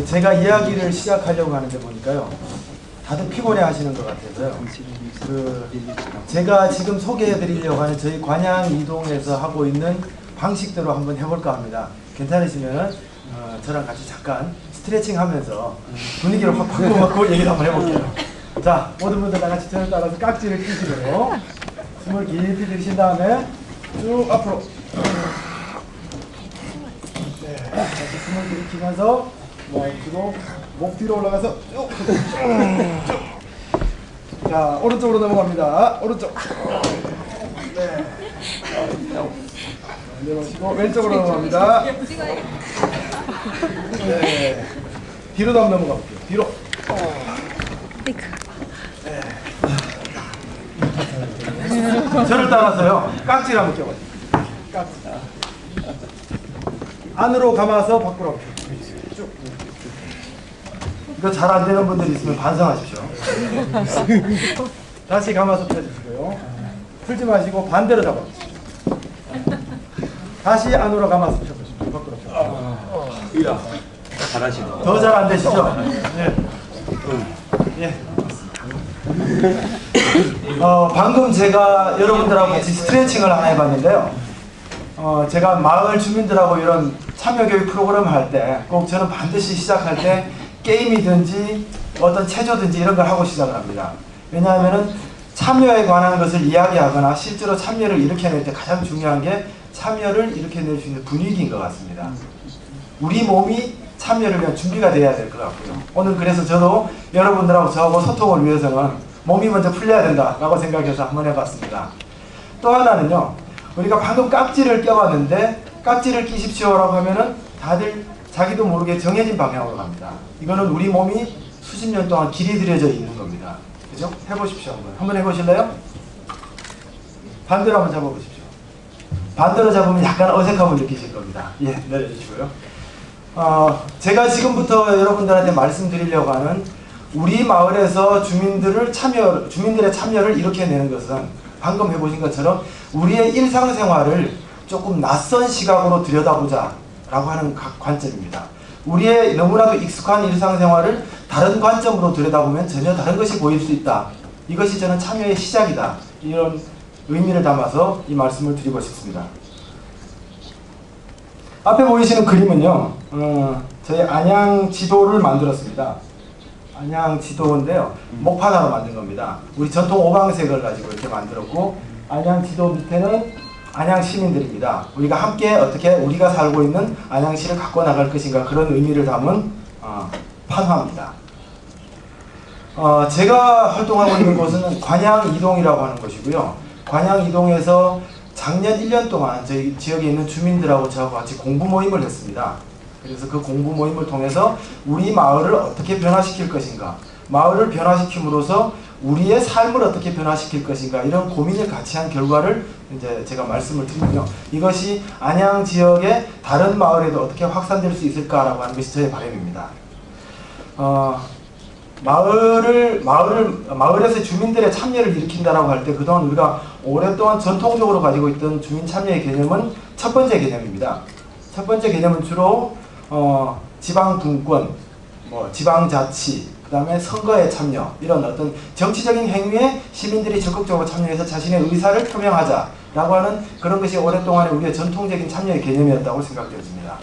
제가 이야기를 시작하려고 하는데 보니까요, 다들 피곤해 하시는 것 같아서요. 제가 지금 소개해 드리려고 하는 저희 관양 이동에서 하고 있는 방식대로 한번 해볼까 합니다. 괜찮으시면 저랑 같이 잠깐 스트레칭 하면서 분위기를 확 바꿔 얘기를 한번 해볼게요. 자, 모든 분들 다 같이 저를 따라서 깍지를 끼시고 숨을 깊이 들이신 다음에 쭉 앞으로, 네, 다시 숨을 들이키면서 멈추고 목 뒤로 올라가서 쭉. 자, 오른쪽으로 넘어갑니다. 오른쪽. 네. 내려오시고 왼쪽으로 넘어갑니다. 네. 뒤로도 한번 넘어가 볼게요. 뒤로. 네. 저를 따라서요, 깍지를 한번 껴봐요. 깍지. 안으로 감아서 밖으로 쭉. 이거 잘 안 되는 분들이 있으면 반성하십시오. 다시 감아서 펴주시고요. 풀지 마시고 반대로 잡아주십시오. 다시 안으로 감아서 펴보십시오. 밖으로 펴. 잘하시네. 더 잘 안 되시죠? 예. 예. 방금 제가 여러분들하고 같이 스트레칭을 하나 해봤는데요. 제가 마을 주민들하고 이런 참여교육 프로그램을 할 때 꼭 저는 반드시 시작할 때 게임이든지 어떤 체조든지 이런 걸 하고 시작을 합니다. 왜냐하면 참여에 관한 것을 이야기하거나 실제로 참여를 일으켜낼 때 가장 중요한 게 참여를 일으켜낼 수 있는 분위기인 것 같습니다. 우리 몸이 참여를 위한 준비가 돼야 될 것 같고요. 오늘 그래서 저도 여러분들하고 저하고 소통을 위해서는 몸이 먼저 풀려야 된다라고 생각해서 한번 해봤습니다. 또 하나는요, 우리가 방금 깍지를 껴봤는데 깍지를 끼십시오라고 하면은 다들 자기도 모르게 정해진 방향으로 갑니다. 이거는 우리 몸이 수십 년 동안 길이 들여져 있는 겁니다. 그죠? 해보십시오. 한번 해보실래요? 반대로 한번 잡아보십시오. 반대로 잡으면 약간 어색함을 느끼실 겁니다. 예, 내려주시고요. 제가 지금부터 여러분들한테 말씀드리려고 하는 우리 마을에서 주민들의 참여를 일으켜내는 것은 방금 해보신 것처럼 우리의 일상생활을 조금 낯선 시각으로 들여다보자 라고 하는 관점입니다. 우리의 너무나도 익숙한 일상생활을 다른 관점으로 들여다보면 전혀 다른 것이 보일 수 있다. 이것이 저는 참여의 시작이다. 이런 의미를 담아서 이 말씀을 드리고 싶습니다. 앞에 보이시는 그림은요, 저희 안양 지도를 만들었습니다. 안양 지도인데요, 목판화로 만든 겁니다. 우리 전통 오방색을 가지고 이렇게 만들었고, 안양 지도 밑에는 안양 시민들입니다. 우리가 함께 어떻게 우리가 살고 있는 안양시를 갖고 나갈 것인가, 그런 의미를 담은 판화입니다. 제가 활동하고 있는 곳은 관양 이동이라고 하는 것이고요. 관양 이동에서 작년 1년 동안 저희 지역에 있는 주민들하고 저하고 같이 공부 모임을 했습니다. 그래서 그 공부 모임을 통해서 우리 마을을 어떻게 변화시킬 것인가, 마을을 변화시킴으로써 우리의 삶을 어떻게 변화시킬 것인가, 이런 고민을 같이 한 결과를 이제 제가 말씀을 드리면요, 이것이 안양 지역의 다른 마을에도 어떻게 확산될 수 있을까라고 하는 것이 저의 바람입니다. 마을에서 주민들의 참여를 일으킨다라고 할 때 그동안 우리가 오랫동안 전통적으로 가지고 있던 주민 참여의 개념은 첫 번째 개념입니다. 첫 번째 개념은 주로 지방분권, 지방자치, 그 다음에 선거에 참여, 이런 어떤 정치적인 행위에 시민들이 적극적으로 참여해서 자신의 의사를 표명하자라고 하는 그런 것이 오랫동안의 우리의 전통적인 참여의 개념이었다고 생각되었습니다.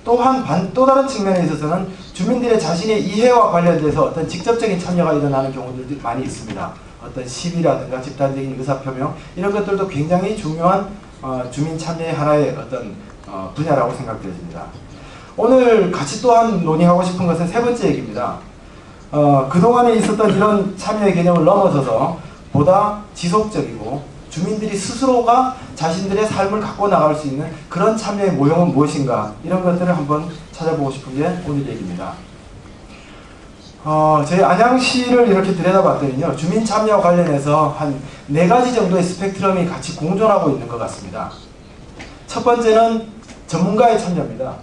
또한 또 다른 측면에 있어서는 주민들의 자신의 이해와 관련돼서 어떤 직접적인 참여가 일어나는 경우들도 많이 있습니다. 어떤 시위라든가 집단적인 의사표명, 이런 것들도 굉장히 중요한 주민 참여의 하나의 어떤 분야라고 생각되어집니다. 오늘 같이 또한 논의하고 싶은 것은 세 번째 얘기입니다. 그동안에 있었던 이런 참여의 개념을 넘어서서 보다 지속적이고 주민들이 스스로가 자신들의 삶을 갖고 나갈 수 있는 그런 참여의 모형은 무엇인가, 이런 것들을 한번 찾아보고 싶은 게 오늘 얘기입니다. 저희 안양시를 이렇게 들여다봤더니요, 주민 참여와 관련해서 한 4가지 정도의 스펙트럼이 같이 공존하고 있는 것 같습니다. 첫 번째는 전문가의 참여입니다.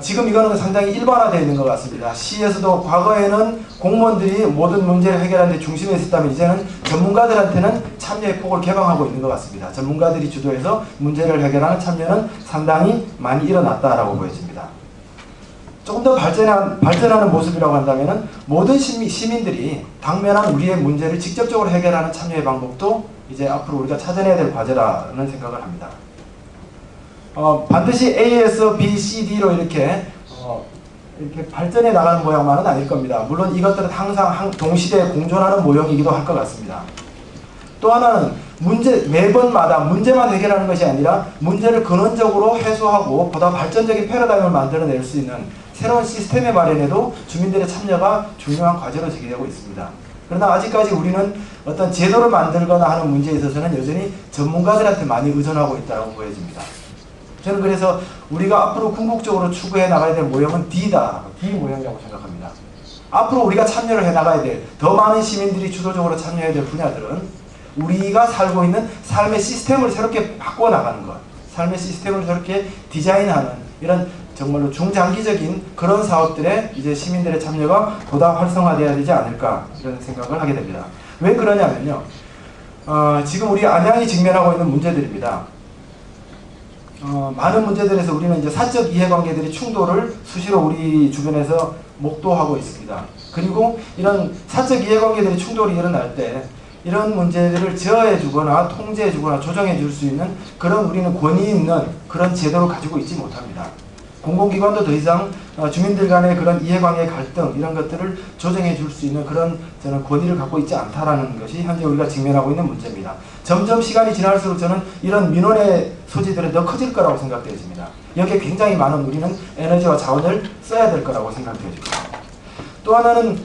지금 이거는 상당히 일반화되어 있는 것 같습니다. 시에서도 과거에는 공무원들이 모든 문제를 해결하는 데 중심에 있었다면 이제는 전문가들한테는 참여의 폭을 개방하고 있는 것 같습니다. 전문가들이 주도해서 문제를 해결하는 참여는 상당히 많이 일어났다라고 보여집니다. 조금 더 발전하는 모습이라고 한다면 모든 시민들이 당면한 우리의 문제를 직접적으로 해결하는 참여의 방법도 이제 앞으로 우리가 찾아내야 될 과제라는 생각을 합니다. 반드시 A에서 B, C, D로 이렇게 발전해 나가는 모양만은 아닐 겁니다. 물론 이것들은 항상 동시대에 공존하는 모형이기도 할 것 같습니다. 또 하나는 매번마다 문제만 해결하는 것이 아니라 문제를 근원적으로 해소하고 보다 발전적인 패러다임을 만들어낼 수 있는 새로운 시스템의 마련에도 주민들의 참여가 중요한 과제로 제기되고 있습니다. 그러나 아직까지 우리는 어떤 제도를 만들거나 하는 문제에 있어서는 여전히 전문가들한테 많이 의존하고 있다고 보여집니다. 저는 그래서 우리가 앞으로 궁극적으로 추구해 나가야 될 모형은 D다. D 모형이라고 생각합니다. 앞으로 우리가 참여를 해 나가야 될, 더 많은 시민들이 주도적으로 참여해야 될 분야들은 우리가 살고 있는 삶의 시스템을 새롭게 바꿔 나가는 것, 삶의 시스템을 새롭게 디자인하는 이런 정말로 중장기적인 그런 사업들에 이제 시민들의 참여가 보다 활성화되어야 되지 않을까 이런 생각을 하게 됩니다. 왜 그러냐면요. 지금 우리 안양이 직면하고 있는 문제들입니다. 많은 문제들에서 우리는 이제 사적 이해관계들이 충돌을 수시로 우리 주변에서 목도하고 있습니다. 그리고 이런 사적 이해관계들이 충돌이 일어날 때 이런 문제들을 제어해주거나 통제해주거나 조정해줄 수 있는 그런 우리는 권위 있는 그런 제도를 가지고 있지 못합니다. 공공기관도 더 이상 주민들 간의 그런 이해관계 갈등 이런 것들을 조정해줄 수 있는 그런 저는 권위를 갖고 있지 않다라는 것이 현재 우리가 직면하고 있는 문제입니다. 점점 시간이 지날수록 저는 이런 민원의 소지들은 더 커질 거라고 생각되어집니다. 여기에 굉장히 많은 우리는 에너지와 자원을 써야 될 거라고 생각되어집니다. 또 하나는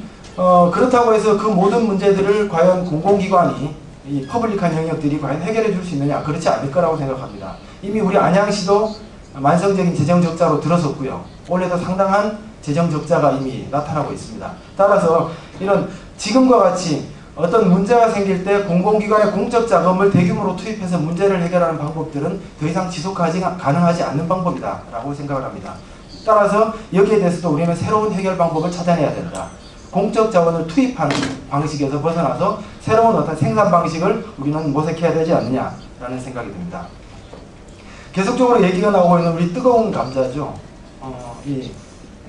그렇다고 해서 그 모든 문제들을 과연 공공기관이 이 퍼블릭한 영역들이 과연 해결해 줄 수 있느냐, 그렇지 않을 거라고 생각합니다. 이미 우리 안양시도 만성적인 재정 적자로 들어섰고요. 올해도 상당한 재정 적자가 이미 나타나고 있습니다. 따라서 이런 지금과 같이 어떤 문제가 생길 때 공공기관의 공적 자금을 대규모로 투입해서 문제를 해결하는 방법들은 더 이상 가능하지 않는 방법이다 라고 생각을 합니다. 따라서 여기에 대해서도 우리는 새로운 해결 방법을 찾아내야 된다. 공적 자원을 투입하는 방식에서 벗어나서 새로운 어떤 생산 방식을 우리는 모색해야 되지 않느냐라는 생각이 듭니다. 계속적으로 얘기가 나오고 있는 우리 뜨거운 감자죠. 이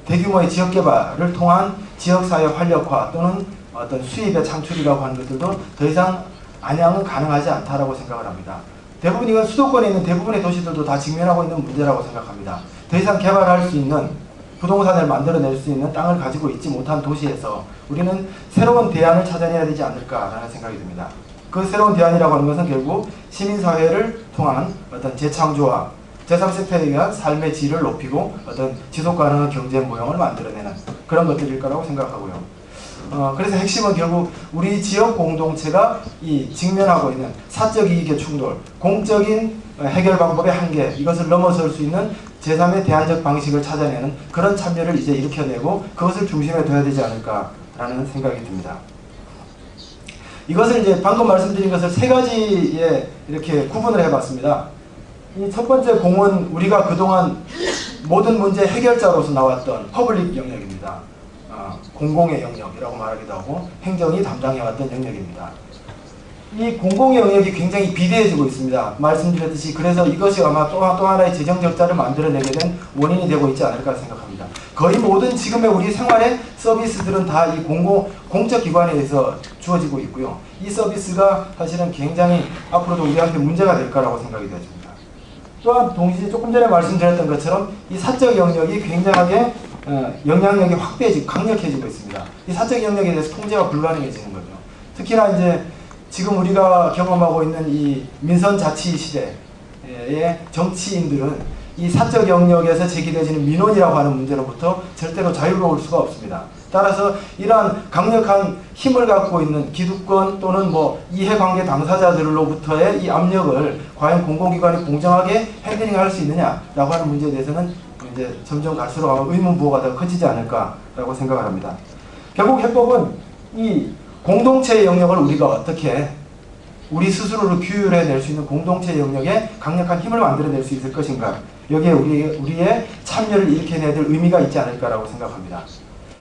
대규모의 지역 개발을 통한 지역사회 활력화 또는 어떤 수입의 창출이라고 하는 것들도 더 이상 안양은 가능하지 않다라고 생각을 합니다. 대부분 이건 수도권에 있는 대부분의 도시들도 다 직면하고 있는 문제라고 생각합니다. 더 이상 개발할 수 있는 부동산을 만들어낼 수 있는 땅을 가지고 있지 못한 도시에서 우리는 새로운 대안을 찾아내야 되지 않을까라는 생각이 듭니다. 그 새로운 대안이라고 하는 것은 결국 시민사회를 통한 어떤 재창조와 제3세대에 의한 삶의 질을 높이고 어떤 지속가능한 경제 모형을 만들어내는 그런 것들일 거라고 생각하고요. 그래서 핵심은 결국 우리 지역 공동체가 이 직면하고 있는 사적 이익의 충돌, 공적인 해결 방법의 한계, 이것을 넘어설 수 있는 제3의 대안적 방식을 찾아내는 그런 참여를 이제 일으켜내고 그것을 중심에 둬야 되지 않을까라는 생각이 듭니다. 이것을 이제 방금 말씀드린 것을 세 가지에 이렇게 구분을 해봤습니다. 이 첫 번째 공은 우리가 그동안 모든 문제 해결자로서 나왔던 퍼블릭 영역입니다. 공공의 영역이라고 말하기도 하고 행정이 담당해왔던 영역입니다. 이 공공의 영역이 굉장히 비대해지고 있습니다. 말씀드렸듯이 그래서 이것이 아마 또 하나의 재정 적자를 만들어내게 된 원인이 되고 있지 않을까 생각합니다. 거의 모든 지금의 우리 생활의 서비스들은 다 이 공적 기관에 의해서 주어지고 있고요. 이 서비스가 사실은 굉장히 앞으로도 우리한테 문제가 될 거라고 생각이 되어집니다. 또한 동시에 조금 전에 말씀드렸던 것처럼 이 사적 영역이 굉장하게 영향력이 강력해지고 있습니다. 이 사적 영역에 대해서 통제가 불가능해지는 거죠. 특히나 이제 지금 우리가 경험하고 있는 이 민선자치 시대의 정치인들은 이 사적 영역에서 제기되어지는 민원이라고 하는 문제로부터 절대로 자유로울 수가 없습니다. 따라서 이러한 강력한 힘을 갖고 있는 기득권 또는 이해관계 당사자들로부터의 이 압력을 과연 공공기관이 공정하게 핸들링할 수 있느냐라고 하는 문제에 대해서는 이제 점점 갈수록 아마 의문부호가 더 커지지 않을까라고 생각을 합니다. 결국 해법은 이 공동체의 영역을 우리가 어떻게 우리 스스로를 규율해낼 수 있는 공동체의 영역에 강력한 힘을 만들어낼 수 있을 것인가, 여기에 우리의 참여를 일으켜내야 될 의미가 있지 않을까라고 생각합니다.